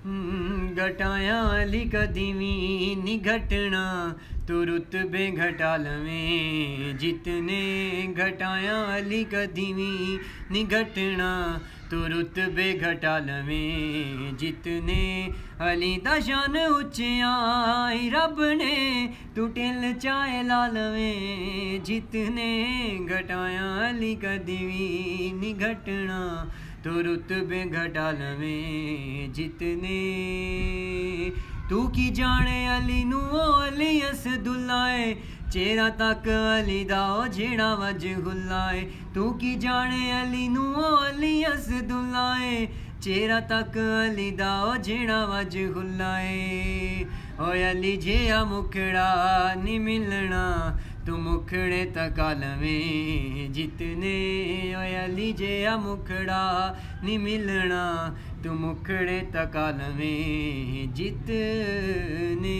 घटाया अली कदी भी नी घटना तू रुतबे घटा लवें जितने घटाया अली कदी भी नी घटना तू रुतबे घटा लवें जितने अली दा शान उच्चिया रब ने तू टिल चाहे ला लवें जितने घटाया अली कदी भी नी घटना तू रुतबे घटा लवें जितने तू की जाने अली नू अली असदुल्लाए चेहरा तक अली दा जेड़ा वजहुल्लाए तू की जाने अली नू अली असदुल्लाए चेहरा तक अली दा जेड़ा वजहुल्लाए ओए अली जिया मुखड़ा नी मिलना तू मुखड़े तका लवें जितने ओए अली जिया मुखड़ा नी मिलना तू मुखड़े तका लवें जितने।